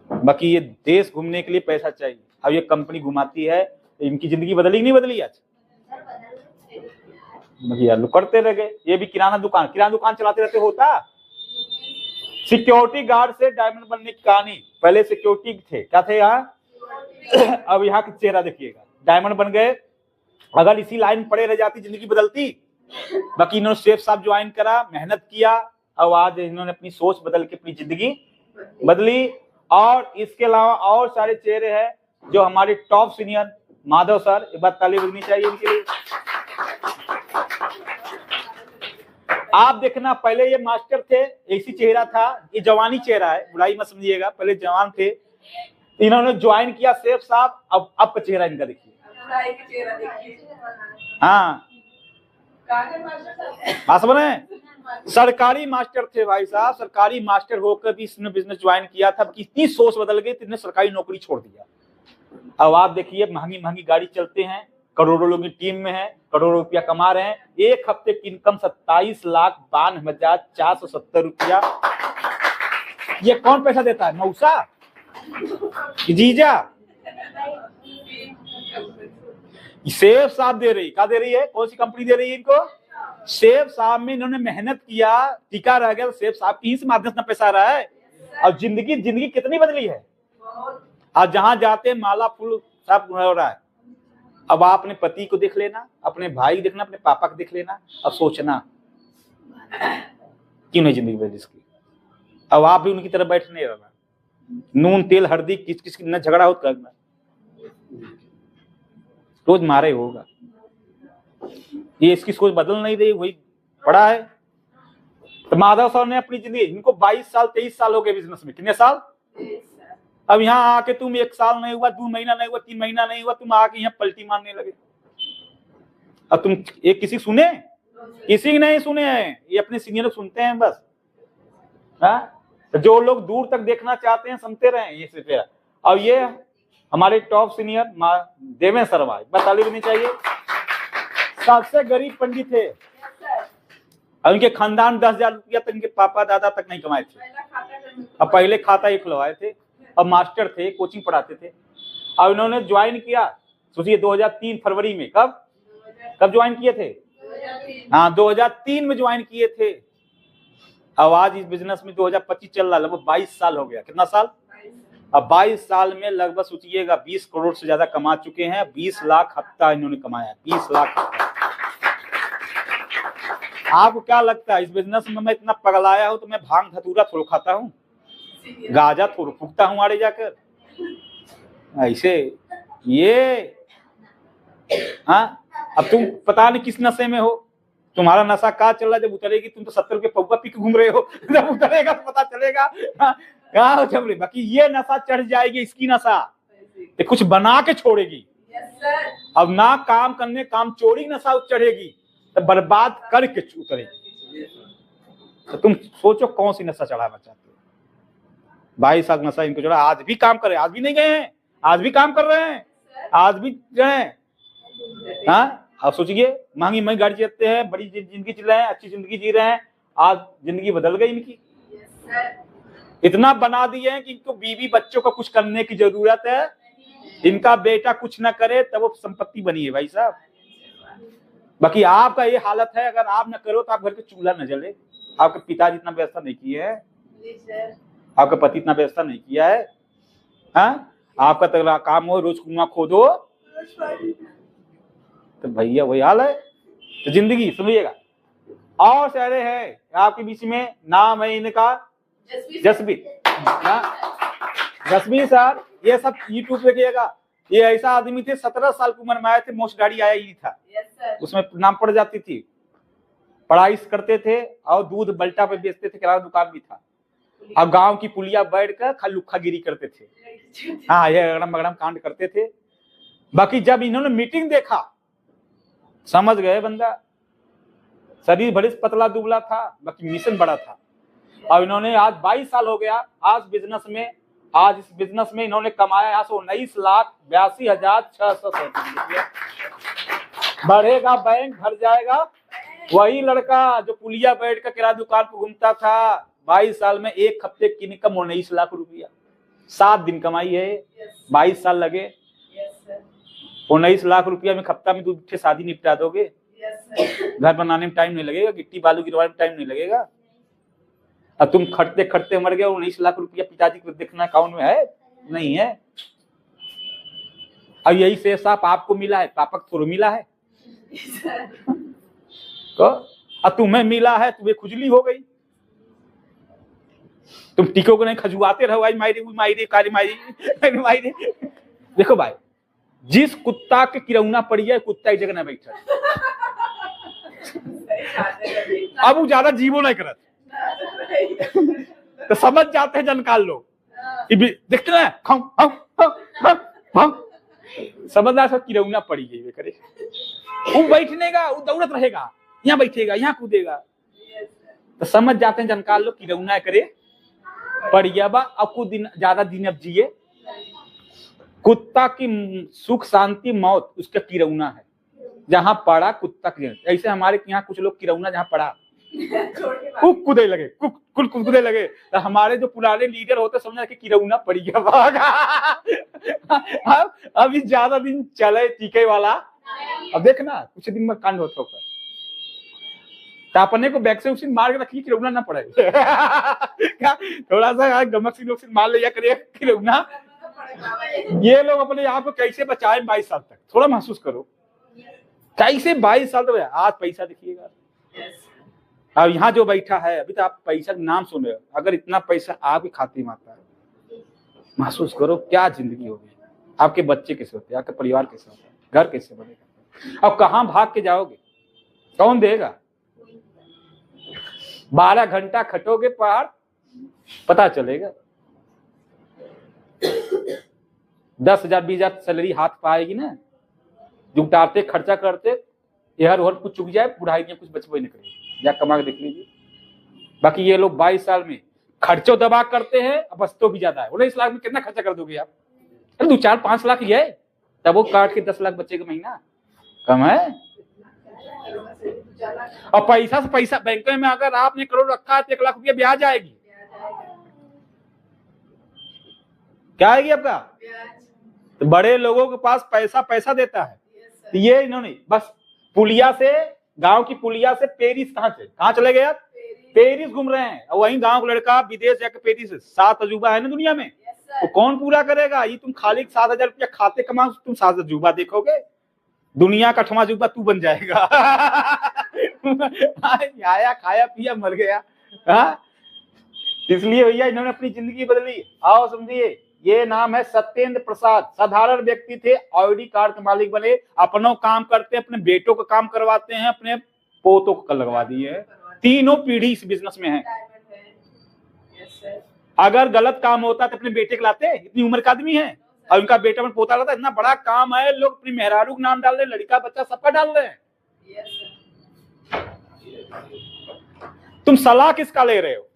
बाकी ये देश घूमने के लिए पैसा चाहिए। अब ये कंपनी घुमाती है, इनकी जिंदगी बदली नहीं बदली आज? भैया लोग करते रह गए। ये भी किराना दुकान चलाते रहते होता। सिक्योरिटी गार्ड से डायमंड बनने की कहानी। पहले सिक्योरिटी थे, क्या थे यहाँ? अब यहाँ का चेहरा देखिएगा, डायमंड बन गए। अगर इसी लाइन में पड़े रह जाती जिंदगी बदलती। बाकी इन्होंने सेफ साहब ज्वाइन करा, मेहनत किया और आज इन्होंने अपनी सोच बदल के अपनी जिंदगी बदली। और इसके अलावा और सारे चेहरे हैं जो हमारे टॉप सीनियर माधव सर, एक बात ताली बजनी चाहिए इनके लिए। आप देखना, पहले ये मास्टर थे, ऐसी चेहरा था, ये जवानी चेहरा है, बुराई मत समझिएगा, पहले जवान थे। इन्होंने ज्वाइन किया सेफ साहब, अब का चेहरा इनका देखिए। हाँ, बात बने। सरकारी मास्टर थे भाई साहब, सरकारी मास्टर होकर भी इसने बिजनेस ज्वाइन किया था। कितनी सोच बदल गई, इतने सरकारी नौकरी छोड़ दिया। अब आप देखिए, महंगी महंगी गाड़ी चलते हैं, करोड़ों लोग की टीम में है, करोड़ों रुपया कमा रहे हैं। एक हफ्ते की इनकम 27,52,470 रुपया। ये कौन पैसा देता है? मौसा, जीजा, सेफ साहब दे रही। क्या दे रही है? कौन सी कंपनी दे रही है इनको? सेफ साहब में इन्होंने मेहनत किया, टीका रह गया, सेफ साहब की ही माध्यम से पैसा आ रहा है। और जिंदगी कितनी बदली है। आज जहां जाते माला फूल सब हो रहा है। अब आप अपने पति को देख लेना, अपने भाई को देखना, अपने पापा को देख लेना, अब सोचना क्यों नहीं जिंदगी बदली इसकी। अब आप भी उनकी तरफ बैठने रहना, नून तेल हल्दी किस किस न झगड़ा हो करना, रोज मारे होगा। ये इसकी सोच बदल नहीं रही, वही पड़ा है। तो माधव सर ने अपनी जिंदगी, इनको 22 साल 23 साल हो गए बिजनेस में। कितने साल? अब यहाँ आके तुम 1 साल नहीं हुआ, 2 महीना नहीं हुआ, 3 महीना नहीं हुआ, तुम आके यहाँ पलटी मारने लगे। अब तुम एक किसी सुने? किसी नहीं सुने हैं, ये अपने सीनियर सुनते हैं बस। तो जो लोग दूर तक देखना चाहते हैं सुनते रहे ये सिर्फ। और ये हमारे टॉप सीनियर देवेंद्र सरवा, बताली भी नहीं चाहिए, सबसे गरीब पंडित थे। और उनके खानदान 10,000 रुपया तक इनके पापा दादा तक नहीं कमाए थे। अब पहले खाता ही खुलवाए थे। अब मास्टर थे, कोचिंग पढ़ाते थे। और इन्होंने ज्वाइन किया, सोचिए 2003 फरवरी में। कब ज्वाइन किए थे? हाँ, 2003 में ज्वाइन किए थे। अब आज इस बिजनेस में 2025 चल रहा है, लगभग 22 साल हो गया। कितना साल? अब 22 साल में लगभग सोचिएगा 20 करोड़ से ज्यादा कमा चुके हैं। 20 लाख हफ्ता इन्होंने कमाया, 20 लाख। आपको क्या लगता है इस बिजनेस में मैं इतना पगलाया हूं तो मैं भांग धतूरा थोड़ा खाता हूं, गाजा थोड़ा फूकता हूं आड़े जाकर ऐसे ये? हाँ, अब तुम पता नहीं किस नशे में हो, तुम्हारा नशा कहाँ चल रहा है। जब उतरेगी, तुम तो 70 के पौवा पी के घूम रहे हो, जब उतरेगा तो पता चलेगा कहाँ हो चल रही। बाकी ये नशा चढ़ जाएगी, इसकी नशा ये कुछ बना के छोड़ेगी। अब ना काम करने, काम चोरी नशा चढ़ेगी तो बर्बाद करके उतरेगी। तो तुम सोचो कौन सी नशा चढ़ाना चाहते हो। 22 साल नशा इनको चढ़ा, आज भी काम कर रहे हैं, आज भी नहीं गए हैं, आज भी काम कर रहे हैं, आज भी गए। हाँ, आप सोचिए, महंगी महंगी गाड़ी चलते हैं, बड़ी जिंदगी जी रहे हैं, अच्छी जिंदगी जी रहे हैं। आज जिंदगी बदल गई इनकी। इतना बना दिए हैं कि इनको बीवी बच्चों को कुछ करने की जरूरत है, इनका बेटा कुछ ना करे तब वो संपत्ति बनी है भाई साहब। बाकी आपका ये हालत है, अगर आप न करो तो आप घर के चूल्हा न जले। आपके पिताजी इतना व्यवस्था नहीं किए है, आपका पति इतना व्यवस्था नहीं किया है। हाँ, आपका तो काम हो रोज कुआं खोदो, तो भैया वही हाल है। तो जिंदगी सुनिएगा। और सारे हैं आपके बीच में, नाम है इनका जसबीर। जसबीर सर, ये सब यूट्यूब पे देखिएगा। ये ऐसा आदमी थे, 17 साल की उम्र में आए थे, मोस्ट गाड़ी आया ही था, उसमें नाम पड़ जाती थी। पढ़ाई करते थे और दूध बल्टा पे बेचते थे, किराना दुकान भी था। अब गांव की पुलिया बैठ कर खलुखा गिरी करते थे। हाँ, ये अगड़म बगड़म कांड करते थे। बाकी जब इन्होंने मीटिंग देखा, समझ गए बंदा, शरीर बड़े पतला दुबला था, बाकी मिशन बड़ा था। और इन्होंने आज 22 साल हो गया आज बिजनेस में। आज इस बिजनेस में इन्होंने कमाया यहाँ से 19,82,637 रुपया। बढ़ेगा बैंक भर जाएगा। वही लड़का जो पुलिया बैठ कर किराना दुकान पर घूमता था, 22 साल में एक हफ्ते की इनकम 19 लाख रुपया, 7 दिन कमाई है। 22 साल लगे, 19 लाख रुपया में हफ्ता में 2 शादी निपटा दोगे। घर बनाने में टाइम नहीं लगेगा, गिट्टी बालू गिरवाने में टाइम नहीं लगेगा। अब तुम खटते खटते मर गए, 19 लाख रुपया पिताजी को देखना अकाउंट में है नहीं है। अब यही से साफ आपको मिला है, पापा को थोड़ा मिला है तो अब तुम्हें मिला है, तुम्हें खुजली हो गई। तुम टिको को नहीं, खजुआते रहो, आई मायरी मायरी कारी मायरी मायरी। देखो भाई, जिस कुत्ता के किरौना पड़ी है, कुत्ता एक जगह न बैठा। अब वो ज्यादा जीवो नहीं करत तो समझ जाते हैं जनकाल लोग, देखते ना समझदार सब किरौना पड़ी है करे। वो बैठने का, वो दौड़त रहेगा, यहाँ बैठेगा, यहाँ कूदेगा, तो समझ जाते हैं जनकाल लोग किरौना करे पड़ गया बा। अब कुछ दिन ज्यादा दिन अब जिए। कुत्ता की सुख शांति मौत उसका किरौना है, जहां पड़ा कुत्ता की। ऐसे हमारे यहाँ कुछ लोग किरौना जहां पड़ा कुक कूदे लगे, कुक कूदे लगे, तो हमारे जो पुराने लीडर होते समझा कि किरौना पड़ गया भागा। अब इस ज्यादा दिन चले टीके वाला, अब देखना कुछ दिन में कांड होता होगा, तो अपने को वैक्सीन मार के रखिए, किरौना ना पड़े। थोड़ा सा गमक लोग मार लिया करिए किरौना। ये लोग अपने आप को कैसे बचाए 22 साल तक, थोड़ा महसूस करो कैसे 22 साल तक। आज पैसा देखिएगा, अब यहाँ जो बैठा है अभी तो आप पैसा का नाम सुन रहे हो, अगर इतना पैसा आपके खाते में आता है, महसूस करो क्या जिंदगी होगी। आपके बच्चे कैसे होते हैं, आपके परिवार कैसे होता है, घर कैसे बनेगा। अब कहाँ भाग के जाओगे, कौन देगा। 12 घंटा खटोगे पहाड़, पता चलेगा 10,000 20,000 सैलरी हाथ पाएगी ना, जुटाते खर्चा करते यार और कुछ चुक जाए, बुढ़ाई में कुछ बचबे नहीं करेगी। या कमा के देख लीजिए। बाकी ये लोग 22 साल में खर्चो दबा करते हैं, बचतों भी ज्यादा है। 19 लाख में कितना खर्चा कर दोगे आप, अरे 2 4 5 लाख ही है, तब वो काट के 10 लाख बचेगा महीना, कम है। और पैसा से पैसा बैंक में अगर आपने करोड़ रखा है तो 1 लाख रुपया ब्याज आएगी। क्या आएगी आपका, तो बड़े लोगों के पास पैसा पैसा देता है। तो ये इन्होंने बस पुलिया से, गांव की पुलिया से पेरिस, कहाँ चले गए आप, पेरिस घूम रहे हैं। और वहीं गांव का लड़का विदेश जाकर पेरिस, 7 अजूबा है ना दुनिया में, तो कौन पूरा करेगा। ये तुम खाली 7,000 रुपया खाते कमाओ, तुम 7 अजूबा देखोगे, दुनिया का 8वां अजूबा तू बन जाएगा। आया खाया पिया मर गया। इसलिए भैया इन्होंने अपनी जिंदगी बदली। आओ समझिए, ये नाम है सत्येंद्र प्रसाद। साधारण व्यक्ति थे, ऑडी कार के मालिक बने, अपनों काम करते, अपने बेटों का काम करवाते हैं, अपने पोतों को लगवा दिए हैं। तीनों पीढ़ी इस बिजनेस में है। अगर गलत काम होता तो अपने बेटे को लाते, इतनी उम्र का आदमी है और उनका बेटा में पोता लाता। इतना बड़ा काम है, लोग अपनी मेहरारू का नाम डाल रहे, लड़का बच्चा सबका डाल रहे हैं। तुम सलाह किसका ले रहे हो।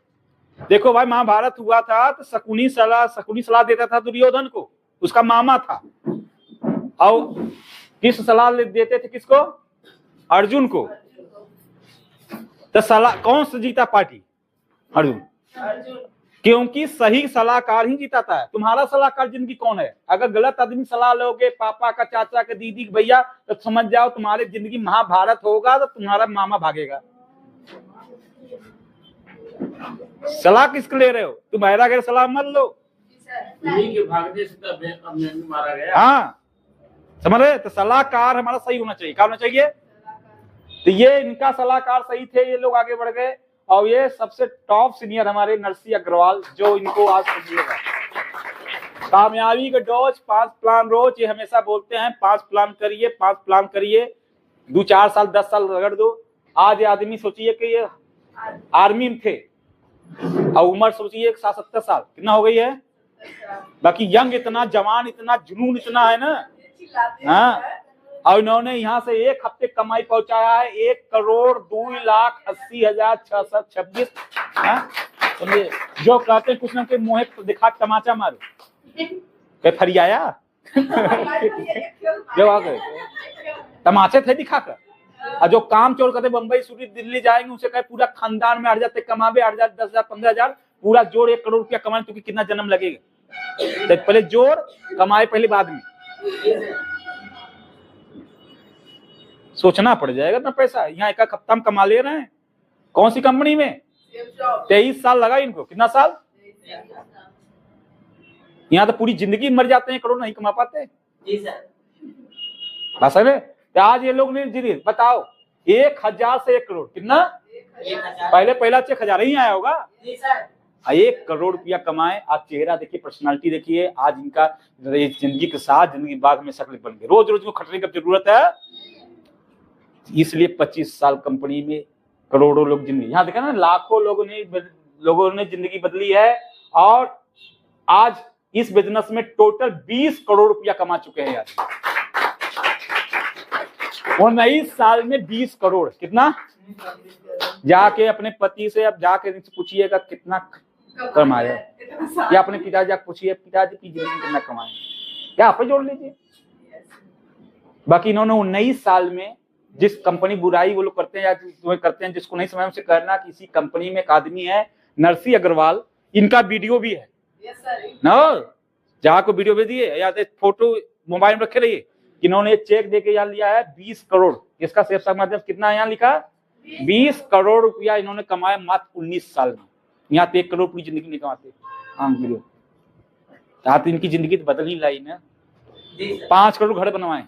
देखो भाई, महाभारत हुआ था तो शकुनी सलाह देता था दुर्योधन को, उसका मामा था। और किस सलाह देते थे, किसको, अर्जुन को। तो सलाह कौन सा जीता पार्टी, अर्जुन। क्योंकि सही सलाहकार ही जिताता है। तुम्हारा सलाहकार जिंदगी कौन है? अगर गलत आदमी सलाह लोगे, पापा का, चाचा का, दीदी का, भैया, तो समझ जाओ तुम्हारी जिंदगी महाभारत होगा, तो तुम्हारा मामा भागेगा। सलाह किसके ले रहे हो? तुम बहरा गैर सलाह मत लो। उन्हीं के भागने से तो अब मारा गया। हाँ, समझ रहे? तो सलाहकार हमारा सही होना चाहिए। क्या होना चाहिए? तो ये इनका सलाहकार सही थे, ये लोग आगे बढ़ गए। और ये सबसे टॉप सीनियर हमारे नरसिंह अग्रवाल, जो इनको आज समझिएगा कामयाबी का डोज 5 प्लान रोज, ये हमेशा बोलते हैं 5 प्लान करिए, 5 प्लान करिए, 2-4 साल 10 साल रगड़ दो। आज ये आदमी सोचिए कि ये आर्मी में थे और उम्र सोचिए 60-70 साल, कितना हो गई है? बाकी यंग इतना, जवान इतना, जुनून इतना है ना। हाँ, और इन्होंने यहाँ से 1 हफ्ते कमाई पहुंचाया है 1,82,80,626। समझे? जो कहते हैं कुछ ना कुछ मुँह दिखा तमाचा मारो, क्या फरियाया जो आ गए तमाचे थे दिखाकर। और जो काम चोर करते बम्बई सूरी दिल्ली जाएंगे, उसे कहे पूरा खानदान में 8 हज़ार कमावे, 8 हज़ार, 10 हज़ार, 15 हज़ार, पूरा जोड़ 1 करोड़ रुपया कमाने, क्योंकि कितना जन्म लगेगा। तो पहले जोड़ कमाए, पहले बाद में सोचना पड़ जाएगा ना पैसा। यहाँ 1 हफ्ता में कमा ले रहे हैं। कौन सी कंपनी में? 23 साल लगा इनको। कितना साल? यहाँ तो पूरी जिंदगी मर जाते हैं, करोड़ नहीं कमा पाते। जी सर। बस है। तो आज ये लोग नहीं, बताओ 1,000 से 1 करोड़, कितना? पहला चेक 1,000 ही आया होगा। जी सर। 1 करोड़ रुपया कमाए। आज चेहरा देखिए, पर्सनालिटी देखिए, आज इनका जिंदगी के साथ जिंदगी बाद में शक्ल बन गई। रोज रोज को खटने की जरूरत है, इसलिए 25 साल कंपनी में करोड़ों लोग जिंदगी, यहाँ देखा ना, लाखों लोगों ने जिंदगी बदली है। और आज इस बिजनेस में टोटल 20 करोड़ रुपया कमा चुके हैं यार। 19 साल में 20 करोड़। कितना? जाके अपने पति से अब जाके पूछिएगा कितना कमाया, या अपने पिताजी जाके पूछिए पिताजी की जिंदगी में कितना कमाए, या आप जोड़ लीजिए। बाकी इन्होंने 19 साल में जिस कंपनी, बुराई वो लोग करते हैं या तुम्हें करते हैं, जिसको नहीं समझ उनसे कहना कि इसी कंपनी में एक आदमी है नरसिंह अग्रवाल, इनका वीडियो भी है ना, जहाँ को वीडियो भेज दिए या फोटो मोबाइल में रखे रहिए। इन्होंने चेक देके यहाँ लिया है 20 करोड़। इसका शेष माध्यम कितना यहाँ लिखा? 20 करोड़ रुपया इन्होंने कमाया मात्र 19 साल में। यहाँ तो 1 करोड़ पूरी जिंदगी नहीं कमाते। हाँ वीडियो तो इनकी जिंदगी तो बदल ही लाई ना। 5 करोड़ घर बनवाए,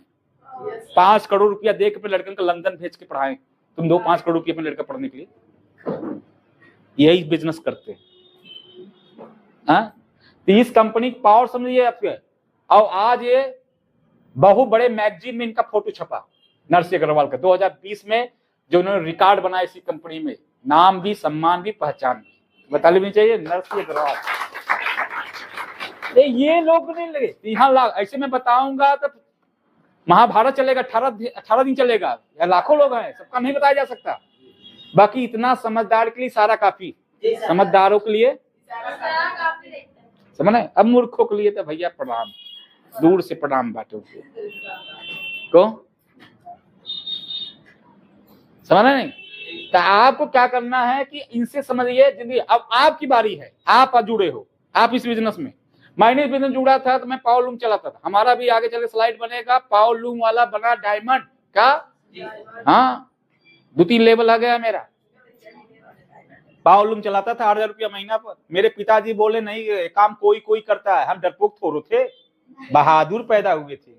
5 करोड़ रुपया दे के लड़के को लंदन भेज के पढ़ाए। तुम दो 5 करोड़ रुपये अपने लड़का पढ़ने के लिए, यही बिजनेस करते हैं। हाँ, तो इस कंपनी की पावर समझिए आपके। और आज ये बहु बड़े मैगजीन में इनका फोटो छपा, नरसिंह अग्रवाल का 2020 में, जो उन्होंने रिकॉर्ड बनाया इसी कंपनी में। नाम भी, सम्मान भी, पहचान भी बता लेनी चाहिए, नरसिंह अग्रवाल। ये लोग नहीं लगे यहाँ ऐसे मैं बताऊंगा तो महाभारत चलेगा, 18 दिन चलेगा, या लाखों लोग हैं, सबका नहीं बताया जा सकता। बाकी इतना समझदार के लिए सारा काफी, समझदारों के लिए समझ। अब मूर्खों के लिए तो भैया प्रणाम, दूर से प्रणाम बाटो को, समझना नहीं। तो आपको क्या करना है कि इनसे समझिए जिंदगी। अब आपकी बारी है, आप जुड़े हो, आप इस बिजनेस में। मैंने इस बिजनेस जुड़ा था तो मैं पावर लूम चलाता था। हमारा भी आगे चल के स्लाइड बनेगा, पावर लूम वाला बना डायमंड का। हाँ, 2-3 लेवल आ गया मेरा। पावर लूम चलाता था 8,000 रुपया महीना पर। मेरे पिताजी बोले नहीं काम कोई कोई करता है, हम डरपोक थोड़ो थे, बहादुर पैदा हुए थे।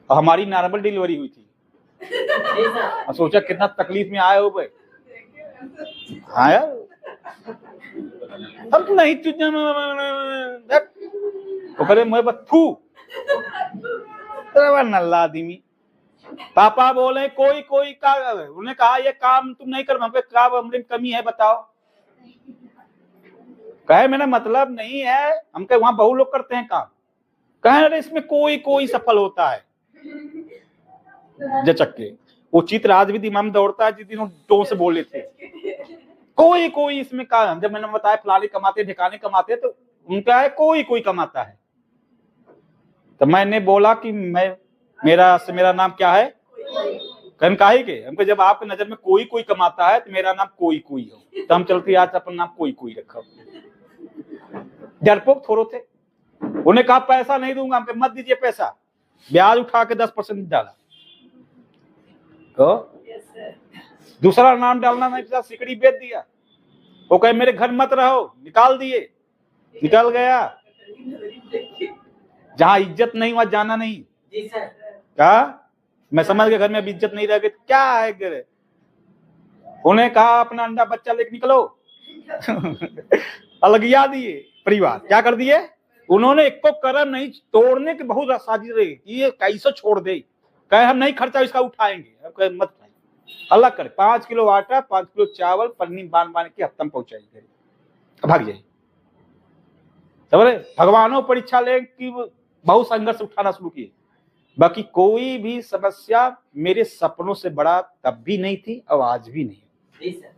और हमारी नॉर्मल डिलीवरी हुई थी। और सोचा कितना तकलीफ में आए हो भाई। हाँ यार, हम नहीं मैं बथू नल्ला आदमी। पापा बोले कोई कोई का, उन्होंने कहा ये काम तुम नहीं कर, हमरे कमी है बताओ। कहे मेरा मतलब नहीं है, हम कहे वहां बहु लोग करते हैं काम। कहे अरे इसमें कोई कोई सफल होता है। जचक के वो चित्र आज भी दिमाग में दौड़ता है, जिस दिन टोन से बोले थे कोई कोई इसमें काम। जब मैंने बताया फलाने कमाते ढिकाने कमाते, तो उनका है कोई कोई कमाता है। तो मैंने बोला कि मेरा नाम क्या है, कहन काहे के हमको, जब आपकी नजर में कोई कोई कमाता है तो मेरा नाम कोई कोई हो, तो हम चलते आज अपन नाम कोई कोई रखा। डरपोक थोड़ो थे। उन्हें कहा पैसा नहीं दूंगा, हमको मत दीजिए पैसा, ब्याज उठा के 10% डाला। तो Yes, sir. दूसरा नाम डालना नहीं था, सिकड़ी बेच दिया। वो कहे मेरे घर मत रहो, निकाल दिए, निकल गया। जहां इज्जत नहीं वहां जाना नहीं। जी सर। क्या मैं समझ गया घर में अब इज्जत नहीं रह गई, क्या है घर। उन्हें कहा अपना अंडा बच्चा लेके निकलो। अलगिया दिए परिवार, क्या कर दिए उन्होंने। एक को करम नहीं तोड़ने की बहुत साजिश रही कि ये कैसे छोड़ दे, कहे हम नहीं खर्चा इसका उठाएंगे, हम कहे मत उठाइए, अलग कर। 5 किलो आटा 5 किलो चावल पन्नी बांध बांध के हफ्ता में पहुंचाइए, भाग जाइए। समझे, भगवानों परीक्षा ले कि बहुत संघर्ष उठाना शुरू किए। बाकी कोई भी समस्या मेरे सपनों से बड़ा तब भी नहीं थी और आज भी नहीं। जी सर।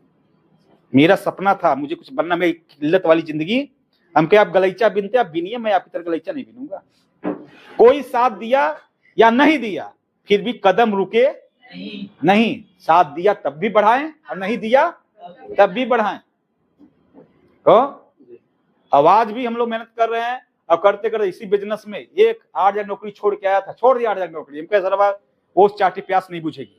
मेरा सपना था मुझे कुछ बनना, मेरी किल्लत वाली जिंदगी। हम क्या आप गलीचा बिनते, आप बिनिए, मैं आपकी तरह गलीचा नहीं बिनूंगा। कोई साथ दिया या नहीं दिया फिर भी कदम रुके नहीं, साथ दिया तब भी बढ़ाएं और नहीं दिया तब भी बढ़ाएं। तो आवाज भी हम लोग मेहनत कर रहे हैं और करते करते इसी बिजनेस में एक 8 हजार नौकरी छोड़ के आया था, छोड़ दिया 8 हजार नौकरी। हम कह सर ओस चाटी प्यास नहीं बुझेगी,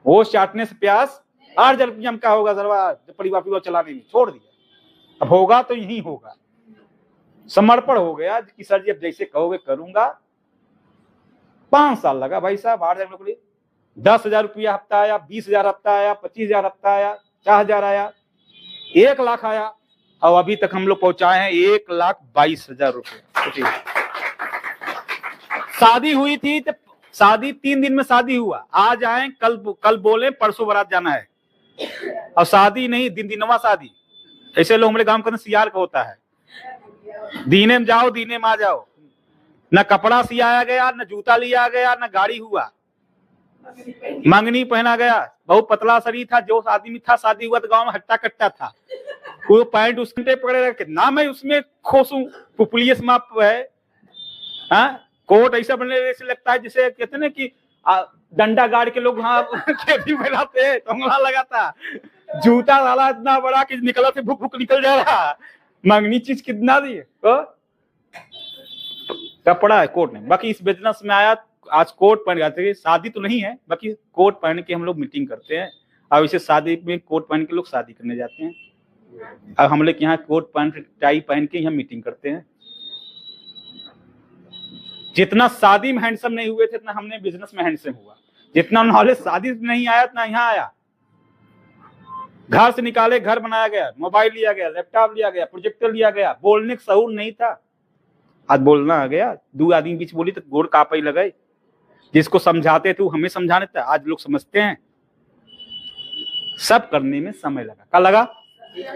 ओस चाटने से प्यास 8 हजार रुपया का होगा सरवा परिवार चलाने में, छोड़ दिया। अब होगा तो यही होगा, समर्पण हो गया कि सर जी अब जैसे कहोगे करूंगा। 5 साल लगा भाई साहब, 8 हजार नौकरी, 10 हजार रुपया हफ्ता आया, 20 हजार हफ्ता आया, 25 हजार हफ्ता आया, 4 हजार आया, 1 लाख आया और अभी तक हम लोग पहुंचाए हैं 1,22,000 रुपये। शादी हुई थी तो शादी 3 दिन में शादी हुआ, आज आए कल बोले परसों बारात जाना है, और शादी नहीं दिनवा शादी। ऐसे लोग हमारे गांव का सियार का होता है, दीने में जाओ दीने में आ जाओ, न कपड़ा सियाया गया, न जूता लिया गया, न गाड़ी हुआ, मंगनी पहना गया। बहुत पतला शरीर था जो आदमी था, शादी हुआ तो गांव में हट्टा कट्टा था, वो पैंट उसके पकड़े रखे ना, मैं उसमें खोसूं पुलिस माप है। हाँ, कोट ऐसा बनने ऐसे लगता है जैसे कहते ना कि डंडा गाड़ के लोग वहां खेती में रहते हैं, तो लगा था। जूता डाला इतना बड़ा कि निकला से भुक भुक निकल जा रहा। मंगनी चीज कितना दी तो कपड़ा है, कोट नहीं। बाकी इस बिजनेस में आया, आज कोट पहन जाते, शादी तो नहीं है, बाकी कोट पहन के हम लोग मीटिंग करते हैं। अब इसे शादी में कोट पहन के लोग शादी करने जाते हैं, अब हम लोग यहाँ कोट पैंट टाई पहन के यहाँ मीटिंग करते हैं। जितना शादी में हैंडसम नहीं हुए थे इतना हमने बिजनेस में हैंडसम हुआ। जितना नॉलेज शादी में नहीं आया इतना यहाँ आया। घर से निकाले घर बनाया गया, मोबाइल लिया गया, लैपटॉप लिया गया, प्रोजेक्टर लिया गया। बोलने का शऊर नहीं था, आज बोलना आ गया। 2 आदमी बीच बोली तो गोड़ कापा ही लगाई। जिसको समझाते थे वो हमें समझाने था, आज लोग समझते हैं। सब करने में समय लगा, क्या लगा,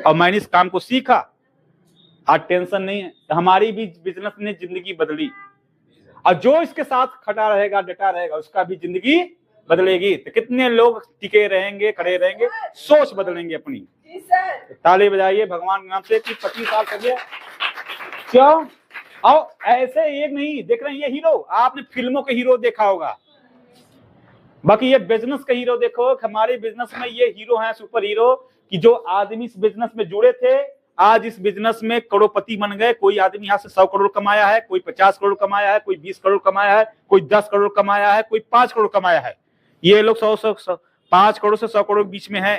और मैंने इस काम को सीखा। आज टेंशन नहीं है। तो हमारी भी बिजनेस ने जिंदगी बदली, और जो इसके साथ खड़ा रहेगा डटा रहेगा उसका भी जिंदगी बदलेगी। तो कितने लोग टिके रहेंगे, खड़े रहेंगे, सोच बदलेंगे अपनी। जी सर। ताली बजाइए भगवान के नाम से कि 25 साल कर दिया। क्यों? और ऐसे एक नहीं देख रहे हैं, ये हीरो आपने फिल्मों के हीरो देखा होगा, बाकी ये बिजनेस का हीरो देखो। हमारे बिजनेस में ये हीरो हैं, सुपर हीरो, कि जो आदमी इस बिजनेस में जुड़े थे आज इस बिजनेस में करोड़पति बन गए। कोई आदमी यहाँ से 100 करोड़ कमाया है, कोई 50 करोड़ कमाया है, कोई 20 करोड़ कमाया है, कोई 10 करोड़ कमाया है, कोई 5 करोड़ कमाया है। ये लोग 5 करोड़ से 100 करोड़ के बीच में है,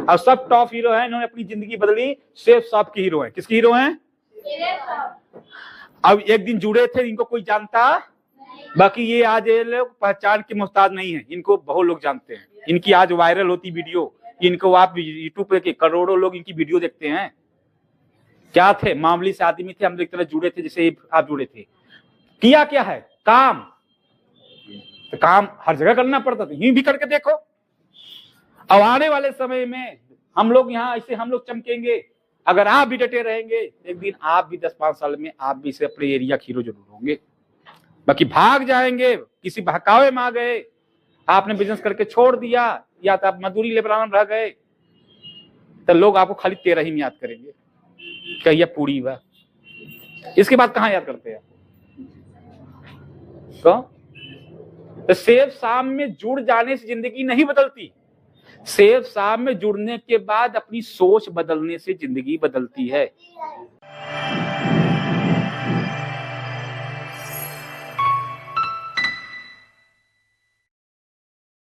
और सब टॉप हीरो है। इन्होंने अपनी जिंदगी बदली। शेफ साहब के हीरो है। किसके हीरो हैं? अब एक दिन जुड़े थे, इनको कोई जानता, बाकी ये आज ये लोग पहचान के मोहताज नहीं है, इनको बहुत लोग जानते हैं। इनकी आज वायरल होती वीडियो, इनको आप यूट्यूब पे करोड़ों लोग इनकी वीडियो देखते हैं। क्या थे? मामूली से आदमी थे, हम एक तरह जुड़े थे जैसे आप जुड़े थे। किया क्या है? काम। तो काम हर जगह करना पड़ता था, यूं भी करके देखो। अब आने वाले समय में हम लोग यहाँ ऐसे हम लोग चमकेंगे। अगर आप भी डटे रहेंगे, एक दिन आप भी 10-5 साल में आप भी से अपने एरिया के हीरो जरूर होंगे। बाकी भाग जाएंगे, किसी बहकावे में आ गए, आपने बिजनेस करके छोड़ दिया, या तो आप मजदूरी लेबरान रह गए, तो लोग आपको खाली 13 ही याद करेंगे, कहिए पूरी हुआ। इसके बाद कहाँ याद करते हैं? तो सेव शाम में जुड़ जाने से जिंदगी नहीं बदलती। सेव शाम में जुड़ने के बाद अपनी सोच बदलने से जिंदगी बदलती है।